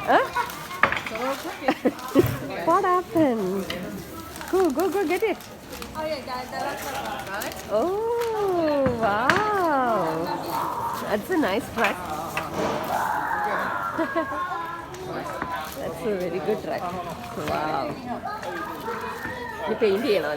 Huh? What happened? Go, get it. Oh yeah, that's right. Oh, wow. That's a nice truck. That's a very good truck. Wow. You paint it, no?